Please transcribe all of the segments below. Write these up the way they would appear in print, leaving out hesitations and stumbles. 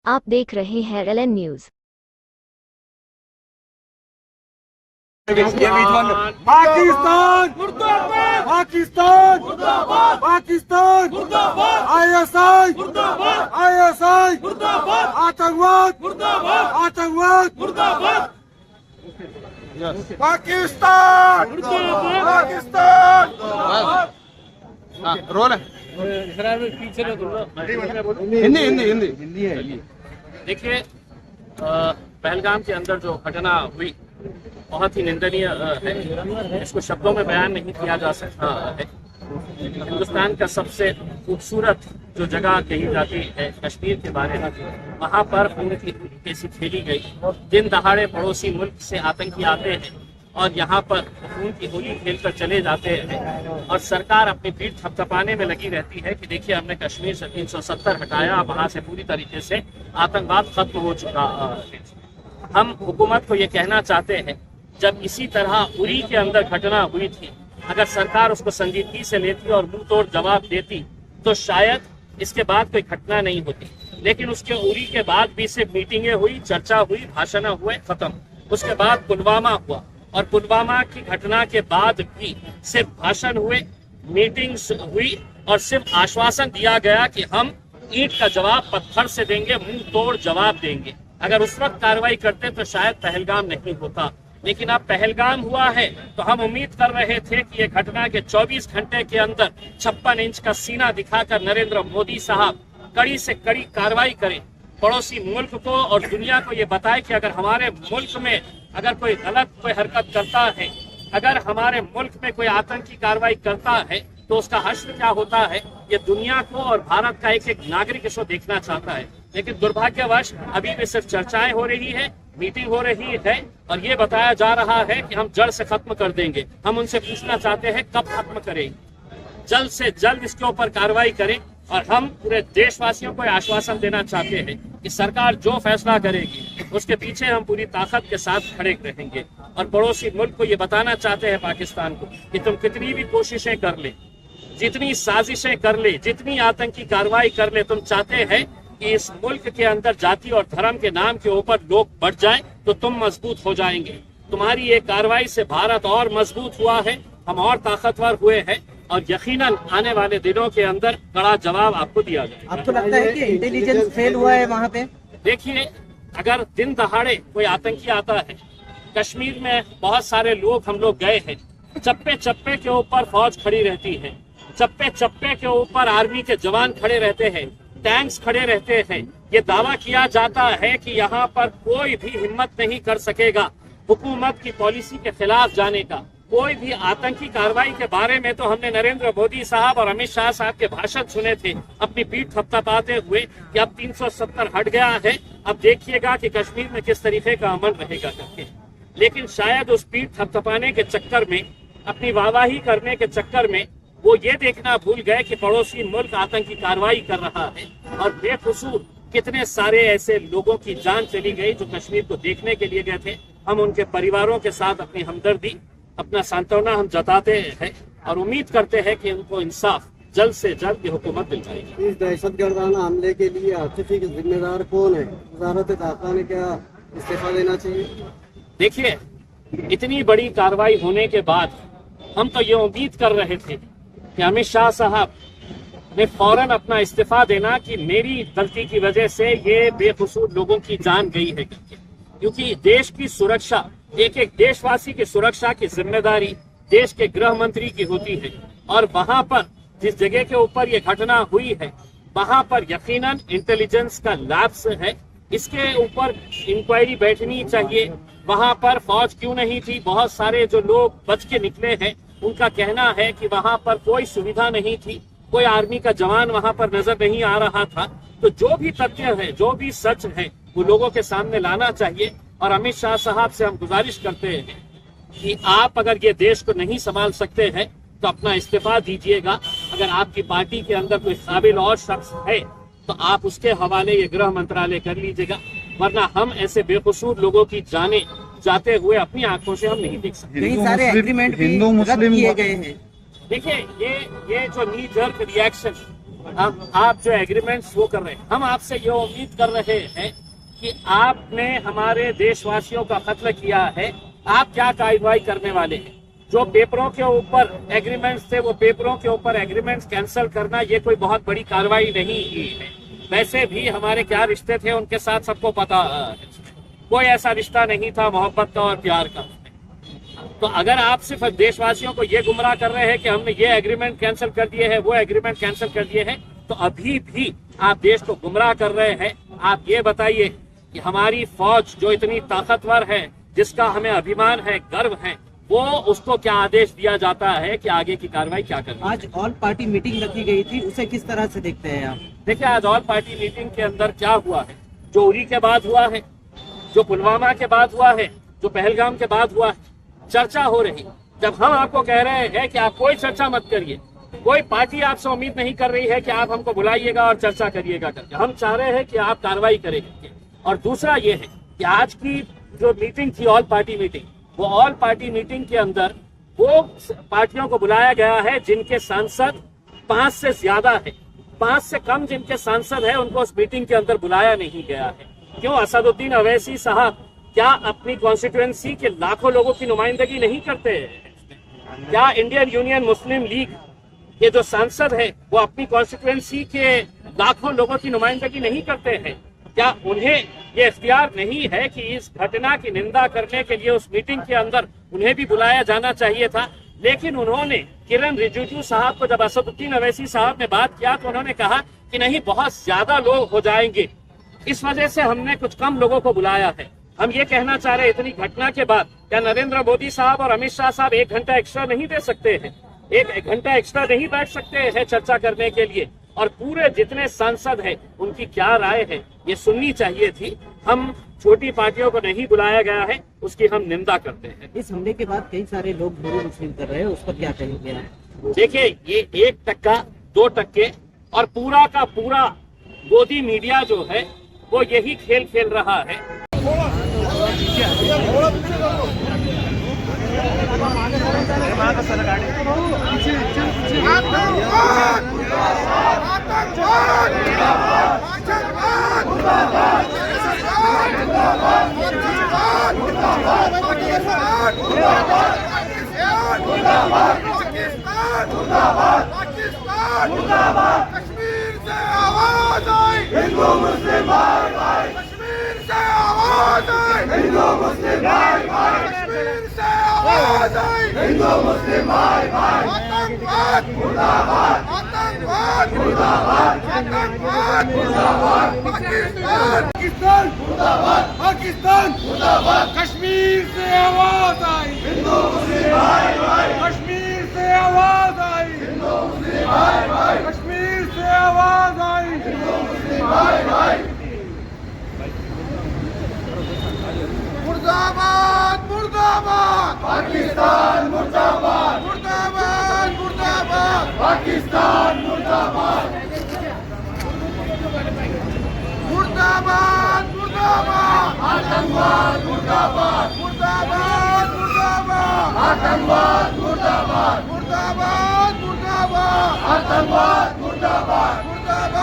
आप देख रहे हैं LN न्यूज। पाकिस्तान मुर्दाबाद, पाकिस्तान मुर्दाबाद, पाकिस्तान मुर्दाबाद, ISI मुर्दाबाद, ISI मुर्दाबाद, आतंकवाद मुर्दाबाद, आतंकवाद मुर्दाबाद, पाकिस्तान मुर्दाबाद, पाकिस्तान। रोल है हिंदी हिंदी हिंदी हिंदी है। देखिए, पहलगाम के अंदर जो घटना हुई बहुत ही निंदनीय है। इसको शब्दों में बयान नहीं किया जा सकता है। हिंदुस्तान का सबसे खूबसूरत जो जगह कही जाती है कश्मीर के बारे में, वहाँ पर खून की कैसी खेली गई। दिन दहाड़े पड़ोसी मुल्क से आतंकी आते हैं और यहाँ पर खून की होली खेलकर चले जाते हैं और सरकार अपनी पीठ थपथपाने में लगी रहती है कि देखिए हमने कश्मीर से 370 हटाया, वहाँ से पूरी तरीके से आतंकवाद खत्म हो चुका है। हम हुकूमत को ये कहना चाहते हैं, जब इसी तरह उरी के अंदर घटना हुई थी, अगर सरकार उसको संजीदगी से लेती और मुंह तोड़ जवाब देती तो शायद इसके बाद कोई घटना नहीं होती। लेकिन उसके उरी के बाद भी सिर्फ मीटिंगें हुई, चर्चा हुई, भाषण हुए, खत्म। उसके बाद पुलवामा हुआ और पुलवामा की घटना के बाद भी सिर्फ भाषण हुए, मीटिंग्स हुई और सिर्फ आश्वासन दिया गया कि हम ईंट का जवाब पत्थर से देंगे, मुंह तोड़ जवाब देंगे। अगर उस वक्त कार्रवाई करते तो शायद पहलगाम नहीं होता। लेकिन अब पहलगाम हुआ है तो हम उम्मीद कर रहे थे कि ये घटना के 24 घंटे के अंदर 56 इंच का सीना दिखाकर नरेंद्र मोदी साहब कड़ी से कड़ी कार्रवाई करें, पड़ोसी मुल्क को और दुनिया को ये बताए कि अगर हमारे मुल्क में अगर कोई गलत कोई हरकत करता है, अगर हमारे मुल्क में कोई आतंकी कार्रवाई करता है तो उसका हश्र क्या होता है, ये दुनिया को और भारत का एक एक नागरिक इसको देखना चाहता है। लेकिन दुर्भाग्यवश अभी भी सिर्फ चर्चाएं हो रही है, मीटिंग हो रही है और ये बताया जा रहा है कि हम जड़ से खत्म कर देंगे। हम उनसे पूछना चाहते हैं कब खत्म करें, जल्द से जल्द इसके ऊपर कार्रवाई करें। और हम पूरे देशवासियों को आश्वासन देना चाहते हैं कि सरकार जो फैसला करेगी उसके पीछे हम पूरी ताकत के साथ खड़े रहेंगे। और पड़ोसी मुल्क को ये बताना चाहते हैं पाकिस्तान को कि तुम कितनी भी कोशिशें कर ले, जितनी साजिशें कर ले, जितनी आतंकी कार्रवाई कर ले, तुम चाहते हैं कि इस मुल्क के अंदर जाति और धर्म के नाम के ऊपर लोग बढ़ जाएं तो तुम मजबूत हो जाएंगे। तुम्हारी ये कार्रवाई से भारत और मजबूत हुआ है, हम और ताकतवर हुए हैं और यकीनन आने वाले दिनों के अंदर कड़ा जवाब आपको दिया जाएगा। आपको लगता है कि इंटेलिजेंस फेल हुआ है वहाँ पे? देखिए, अगर दिन दहाड़े कोई आतंकी आता है, कश्मीर में बहुत सारे लोग हम लोग गए हैं, चप्पे चप्पे के ऊपर फौज खड़ी रहती है, चप्पे चप्पे के ऊपर आर्मी के जवान खड़े रहते हैं, टैंक्स खड़े रहते हैं। ये दावा किया जाता है कि यहाँ पर कोई भी हिम्मत नहीं कर सकेगा हुकूमत की पॉलिसी के खिलाफ जाने का। कोई भी आतंकी कार्रवाई के बारे में तो हमने नरेंद्र मोदी साहब और अमित शाह साहब के भाषण सुने थे, अपनी पीठ थपथपाते हुए कि अब 370 हट गया है, अब देखिएगा कि कश्मीर में किस तरीके का अमल रहेगा करके। लेकिन शायद उस पीठ थपथपाने के चक्कर में, अपनी वाहवाही करने के चक्कर में वो ये देखना भूल गए कि पड़ोसी मुल्क आतंकी कार्रवाई कर रहा है और बेकसूर कितने सारे ऐसे लोगों की जान चली गई जो कश्मीर को देखने के लिए गए थे। हम उनके परिवारों के साथ अपनी हमदर्दी, अपना सांत्वना हम जताते हैं और उम्मीद करते हैं कि उनको इंसाफ जल्द से जल्द की हुकूमत दिल जाएगी। इस दहशतगर्दाना हमले के लिए आतिफी के जिम्मेदार कौन है? वजारत दाखिला ने क्या इस्तीफा देना चाहिए? देखिए, इतनी बड़ी कार्रवाई होने के बाद हम तो ये उम्मीद कर रहे थे कि अमित शाह साहब ने फौरन अपना इस्तीफा देना कि मेरी गलती की वजह से ये बेकसूर लोगों की जान गई है, क्योंकि देश की सुरक्षा, एक एक देशवासी की सुरक्षा की जिम्मेदारी देश के गृह मंत्री की होती है। और वहां पर जिस जगह के ऊपर ये घटना हुई है वहां पर यकीनन इंटेलिजेंस का लैप्स है, इसके ऊपर इंक्वायरी बैठनी चाहिए। वहां पर फौज क्यों नहीं थी? बहुत सारे जो लोग बच के निकले हैं उनका कहना है कि वहां पर कोई सुविधा नहीं थी, कोई आर्मी का जवान वहां पर नजर नहीं आ रहा था। तो जो भी तथ्य है, जो भी सच है, वो लोगों के सामने लाना चाहिए। और अमित शाह साहब से हम गुजारिश करते हैं कि आप अगर ये देश को नहीं संभाल सकते हैं तो अपना इस्तीफा दीजिएगा। अगर आपकी पार्टी के अंदर कोई काबिल और शख्स है तो आप उसके हवाले ये गृह मंत्रालय कर लीजिएगा, वरना हम ऐसे बेकसूर लोगों की जाने जाते हुए अपनी आंखों से हम नहीं देख सकते। कई सारे एग्रीमेंट भी रद्द किए गए हैं। देखिए, ये जो नी जर्क रिएक्शन अब आप जो एग्रीमेंट्स वो कर रहे हैं, हम आपसे ये उम्मीद कर रहे हैं कि आपने हमारे देशवासियों का कत्ल किया है, आप क्या कार्रवाई करने वाले हैं? जो पेपरों के ऊपर एग्रीमेंट्स थे, वो पेपरों के ऊपर एग्रीमेंट्स कैंसिल करना ये कोई बहुत बड़ी कार्रवाई नहीं है। वैसे भी हमारे क्या रिश्ते थे उनके साथ सबको पता है, कोई ऐसा रिश्ता नहीं था मोहब्बत का और प्यार का। तो अगर आप सिर्फ देशवासियों को ये गुमराह कर रहे हैं कि हमने ये एग्रीमेंट कैंसिल कर दिए हैं, वो एग्रीमेंट कैंसिल कर दिए हैं, तो अभी भी आप देश को गुमराह कर रहे हैं। आप ये बताइए कि हमारी फौज जो इतनी ताकतवर है, जिसका हमें अभिमान है, गर्व है, वो उसको क्या आदेश दिया जाता है कि आगे की कार्रवाई क्या करनी? आज ऑल पार्टी मीटिंग रखी गई थी, उसे किस तरह से देखते हैं आप? देखिए, आज ऑल पार्टी मीटिंग के अंदर क्या हुआ है, जो उरी के बाद हुआ है, जो पुलवामा के बाद हुआ है, जो पहलगाम के बाद हुआ है, चर्चा हो रही। जब हम आपको कह रहे हैं कि आप कोई चर्चा मत करिए, कोई पार्टी आपसे उम्मीद नहीं कर रही है कि आप हमको बुलाइएगा और चर्चा करिएगा करके, हम चाह रहे हैं कि आप कार्रवाई करेंगे। और दूसरा ये है कि आज की जो मीटिंग थी ऑल पार्टी मीटिंग, वो ऑल पार्टी मीटिंग के अंदर वो पार्टियों को बुलाया गया है जिनके सांसद 5 से ज्यादा है, 5 से कम जिनके सांसद है उनको उस मीटिंग के अंदर बुलाया नहीं गया है। क्यों? असदुद्दीन अवैसी साहब क्या अपनी कॉन्स्टिट्यूएंसी के लाखों लोगों की नुमाइंदगी नहीं करते हैं? क्या इंडियन यूनियन मुस्लिम लीग के जो सांसद है वो अपनी कॉन्स्टिट्यूएंसी के लाखों लोगों की नुमाइंदगी नहीं करते हैं? क्या उन्हें ये इख्तियार नहीं है कि इस घटना की निंदा करने के लिए उस मीटिंग के अंदर उन्हें भी बुलाया जाना चाहिए था? लेकिन उन्होंने किरण रिजिजू साहब को, जब असदुद्दीन अवैसी साहब ने बात किया तो उन्होंने कहा कि नहीं, बहुत ज्यादा लोग हो जाएंगे, इस वजह से हमने कुछ कम लोगों को बुलाया है। हम ये कहना चाह रहे हैं, इतनी घटना के बाद क्या नरेंद्र मोदी साहब और अमित शाह साहब 1 घंटा एक्स्ट्रा नहीं दे सकते हैं? 1 घंटा एक्स्ट्रा नहीं बैठ सकते हैं चर्चा करने के लिए? और पूरे जितने सांसद हैं उनकी क्या राय है ये सुननी चाहिए थी। हम छोटी पार्टियों को नहीं बुलाया गया है, उसकी हम निंदा करते हैं। इस हमले के बाद कई सारे लोग हिंदू मुस्लिम कर रहे हैं, उस पर क्या कहेंगे आप? देखिए, ये 1%, 2% और पूरा का पूरा गोदी मीडिया जो है वो यही खेल खेल रहा है। कश्मीर से आवाज आई, हिंदू मुस्लिम भाई भाई। कश्मीर से आवाज आई, हिंदू मुस्लिम भाई भाई। कश्मीर से आवाज आई, हिंदू मुस्लिम भाई भाई। आतंकवाद मुर्दाबाद, आतंकवाद मुर्दाबाद, आतंकवाद मुर्दाबाद। पाकिस्तान, पाकिस्तान मुर्दाबाद, पाकिस्तान मुर्दाबाद। कश्मीर से आवाज आई, हिंदू मुस्लिम भाई भाई। कश्मीर से आवाज आई, हिंदू मुस्लिम भाई भाई। कश्मीर से आवाज आई, हिंदू मुस्लिम भाई भाई। मुर्दाबाद मुर्दाबाद, पाकिस्तान मुर्दाबाद, मुर्दाबाद मुर्दाबाद, पाकिस्तान मुर्दाबाद। मुर्दाबाद मुर्दाबाद, आतंकवाद मुर्दाबाद, मुर्दाबाद मुर्दाबाद, आतंकवाद मुर्दाबाद, मुर्दाबाद मुर्दाबाद, आतंकवाद मुर्दाबाद, मुर्दाबाद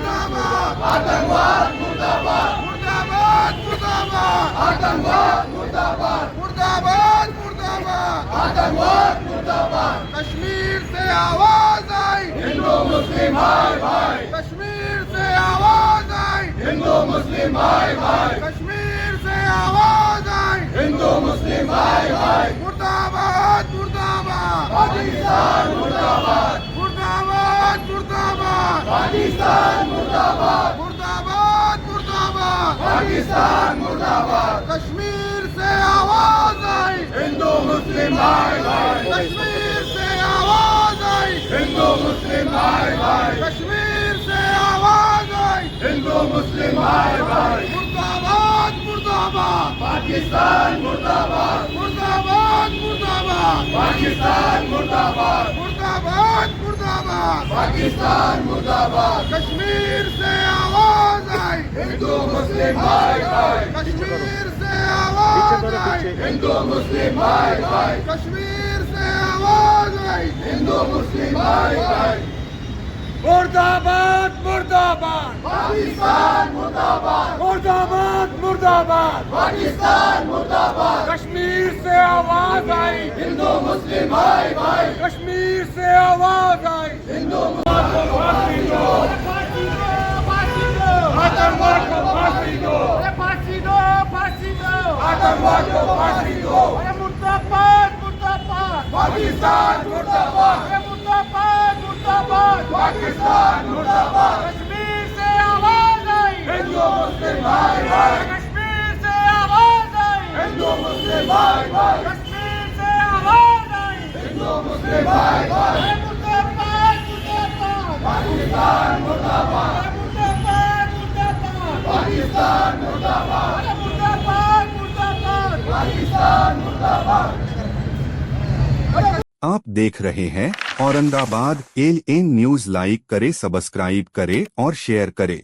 मुर्दाबाद, आतंकवाद मुर्दाबाद, मुर्दाबाद मुर्दाबाद, आतंकवाद मुर्दाबाद, मुर्दाबाद मुर्दाबाद, आतंकवाद मुर्दाबाद। कश्मीर से आवाज आई, हिंदू मुस्लिम भाई भाई। कश्मीर से आवाज आई, हिंदू मुस्लिम भाई भाई। कश्मीर से आवाज आई, हिंदू मुस्लिम भाई भाई। मुर्दाबाद मुर्दाबाद, पाकिस्तान मुर्दाबाद, मुर्दाबाद मुर्दाबाद, पाकिस्तान मुर्दाबाद, मुर्दाबाद मुर्दाबाद, पाकिस्तान मुर्दाबाद। कश्मीर से आवाज आई, हिंदू मुस्लिम भाई भाई। कश्मीर से आवाज आई, हिंदू मुस्लिम भाई भाई। कश्मीर से आवाज आई, हिंदू मुस्लिम भाई भाई। मुर्दाबाद मुर्दाबाद, पाकिस्तान मुर्दाबाद, मुर्दाबाद मुर्दाबाद, पाकिस्तान मुर्दाबाद, मुर्दाबाद मुर्दाबाद, पाकिस्तान मुर्दाबाद। कश्मीर से आवाज आई, हिंदू मुस्लिम भाई भाई। कश्मीर से आवाज आई, हिंदू मुस्लिम भाई भाई। कश्मीर से आवाज आई, हिंदू मुस्लिम भाई भाई। मुर्दाबाद मुर्दाबाद पाकिस्तान मुर्दाबाद मुर्दाबाद मुर्दाबाद पाकिस्तान मुर्दाबाद कश्मीर से आवाज आई हिंदू मुस्लिम भाई भाई कश्मीर से आवाज आई हिंदू मुस्लिम को फांसी दो आतंकवाद को फांसी दो फांसी दो फांसी दो आतंकवाद को फांसी दो मुर्दाबाद मुर्दाबाद पाकिस्तान मुर्दाबाद मुर्दाबाद मुर्दाबाद पाकिस्तान मुर्दाबाद कश्मीर से आवाज आई हिंदू मुस्लिम भाई भाई कश्मीर से आवाज आई हिंदू मुस्लिम भाई भाई कश्मीर से आवाज आई हिंदू मुस्लिम भाई भाई मुर्दाबाद मुर्दाबाद पाकिस्तान मुर्दाबाद मुर्दाबाद मुर्दाबाद पाकिस्तान मुर्दाबाद मुर्दाबाद मुर्दाबाद पाकिस्तान मुर्दाबाद। आप देख रहे हैं औरंगाबाद ALN न्यूज। लाइक करें, सब्सक्राइब करें और शेयर करें।